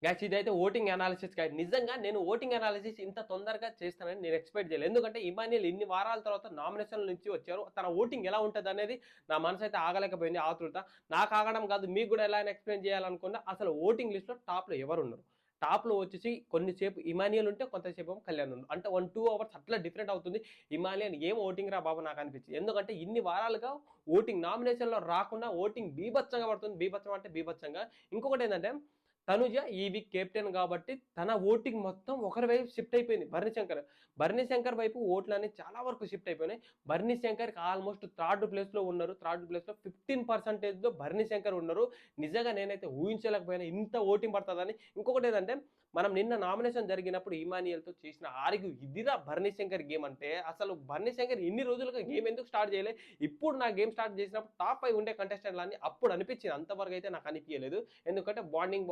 Guys ఇదైతే voting analysis guide. నిజంగా నేను ఓటింగ్ అనాలిసిస్ ఇంత తొందరగా చేస్తానని నేను ఎక్స్‌పెక్ట్ చేయలేదు. ఎందుకంటే ఇమాన్యుయల్ ఇన్ని వారాల తర్వాత నామినేషన్‌ల నుంచి వచ్చారు. తన ఓటింగ్ ఎలా ఉంటదనేది నా మనసైతే ఆగలేకపోయింది ఆతృత. నాకు ఆగడం కాదు, మీకు కూడా ఎలా అని ఎక్స్‌ప్లెయిన్ చేయాలనుకున్నా అసలు ఓటింగ్ లిస్ట్‌లో టాప్‌లో ఎవరున్నారు? టాప్‌లో వచ్చేసి కొంతసేపు ఇమాన్యుయల్ ఉంటే కొంతసేపు ఏమో కళ్యాణ్ ఉన్నారు. అంటే 1, 2 అవర్స్ అట్లా డిఫరెంట్ అవుతుంది. ఇమాన్యుయల్ ఏం ఓటింగ్ రా బాబు నాకు అనిపించింది. ఎందుకంటే ఇన్ని వారాలుగా ఓటింగ్ నామినేషన్‌లో రాకుండా ఓటింగ్ బీభత్సంగా పడుతుంది. బీభత్సం అంటే బీభత్సంగా. ఇంకొకటేందంటే తనుజ ఈ వీక్ కెప్టెన్ కాబట్టి తన ఓటింగ్ మొత్తం ఒకరి వైపు షిఫ్ట్ అయిపోయింది. భరణి శంకర్ వైపు ఓట్లనేవి చాలా వరకు షిఫ్ట్ అయిపోయినాయి. భరణి శంకర్‌కి ఆల్మోస్ట్ థర్డ్ ప్లేస్‌లో ఉన్నారు. థర్డ్ ప్లేస్‌లో 15% భరణి శంకర్ ఉన్నారు. నిజంగా నేనైతే ఊహించలేకపోయాను ఇంత ఓటింగ్ పడతదని. ఇంకొకటేందంటే మనం నిన్న నామినేషన్ జరిగినప్పుడు ఇమాన్యుయల్‌తో చేసిన ఆర్గ్యూ ఇదిరా భరణి శంకర్ గేమ్ అంటే, అసలు భరణి శంకర్ ఇన్ని రోజులుగా గేమ్ ఎందుకు స్టార్ట్ చేయలే? ఇప్పుడు నా గేమ్ స్టార్ట్ చేసినప్పుడు టాప్ 5 ఉండే కంటెస్టెంట్‌లని అప్పుడు అనిపించింది. అంతవరకు అయితే నాకు అనిపియలేదు. ఎందుకంటే బాండింగ్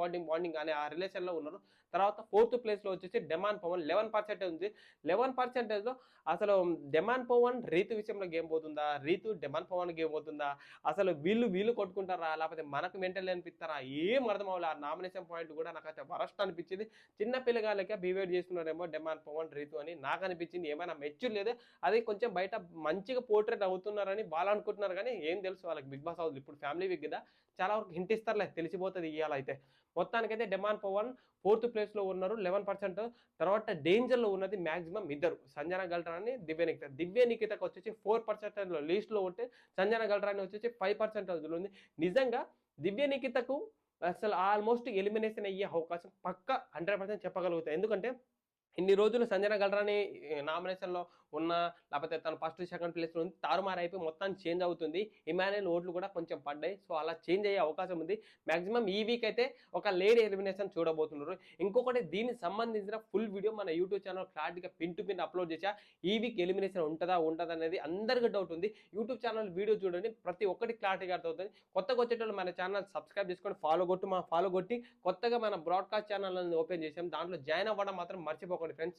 అనే ఆ రిలేషన్‌లో ఉన్నారు. తర్వాత ఫోర్త్ ప్లేస్‌లో వచ్చేసి డెమాన్ పవన్ 11% ఉంది. 11%లో అసలు డెమాన్ పవన్ రీతు విషయంలో గేమ్ పోతుందా? రీతు డెమాన్ పవన్ గేమ్ పోతుందా? అసలు వీళ్ళు కొట్టుకుంటారా? లేకపోతే మనకు మెంటల్ అనిపిస్తారా? ఏం అర్థం అవ్వలే. ఆ నామినేషన్ పాయింట్ కూడా నాకైతే వరస్ట్ అనిపించింది. చిన్న పిల్లగాళ్ళకే బిహేవ్ చేస్తున్నారేమో డెమాన్ పవన్ రీతు అని నాకు అనిపించింది. ఏమైనా మెచ్యూర్ లేదు. అది కొంచెం బయట మంచిగా పోర్ట్రేట్ అవుతున్నారని వాళ్ళు అనుకుంటున్నారు కానీ ఏం తెలుసు వాళ్ళకి బిగ్ బాస్ హౌస్ ఇప్పుడు ఫ్యామిలీ వీక్ కదా, చాలా వరకు హింట్ ఇస్తారులే, తెలిసిపోతుంది ఇవాళ అయితే. మొత్తానికైతే డెమాన్ పవన్ ఫోర్త్ ప్లేస్లో ఉన్నారు 11%. తర్వాత డేంజర్లో ఉన్నది మాక్సిమం ఇద్దరు, సంజన గల్రాని, దివ్య నిఖితకు వచ్చేసి 4% లీస్ట్లో ఉంటే సంజన గల్రాని వచ్చేసి 5% ఉంది. నిజంగా దివ్య నిఖితకు అసలు ఆల్మోస్ట్ ఎలిమినేషన్ అయ్యే అవకాశం పక్క 100% చెప్పగలుగుతాయి. ఎందుకంటే ఇన్ని రోజులు సంజన గల్రాని నామినేషన్‌లో ఉన్న, లేకపోతే తను ఫస్ట్, సెకండ్ ప్లేస్‌లో ఉంది. తారుమారైపోయి మొత్తానికి చేంజ్ అవుతుంది. ఇమాన్యుయల్ ఓట్లు కూడా కొంచెం పడ్డాయి. సో, అలా చేంజ్ అయ్యే అవకాశం ఉంది. మాక్సిమం ఈ వీక్ అయితే ఒక లేడీ ఎలిమినేషన్ చూడబోతున్నారు. ఇంకొకటి దీనికి సంబంధించిన ఫుల్ వీడియో మన యూట్యూబ్ ఛానల్ క్లారిటీగా పిన్ టు పిన్ అప్లోడ్ చేశా. ఈ వీక్ ఎలిమినేషన్ ఉంటదా? ఉండదా? అనేది అందరికీ డౌట్ ఉంది. యూట్యూబ్ ఛానల్ వీడియో చూడండి. ప్రతి ఒక్కటి క్లారిటీగా అర్థమవుతుంది. కొత్తగా వచ్చేటోళ్ళు మన ఛానల్ సబ్స్క్రైబ్ చేసుకొని ఫాలో కొట్టి కొత్తగా మన బ్రాడ్‌కాస్ట్ ఛానల్ ఓపెన్ చేసాం. దాంట్లో జాయిన్ అవ్వడం మాత్రం మర్చిపోకండి ఫ్రెండ్స్.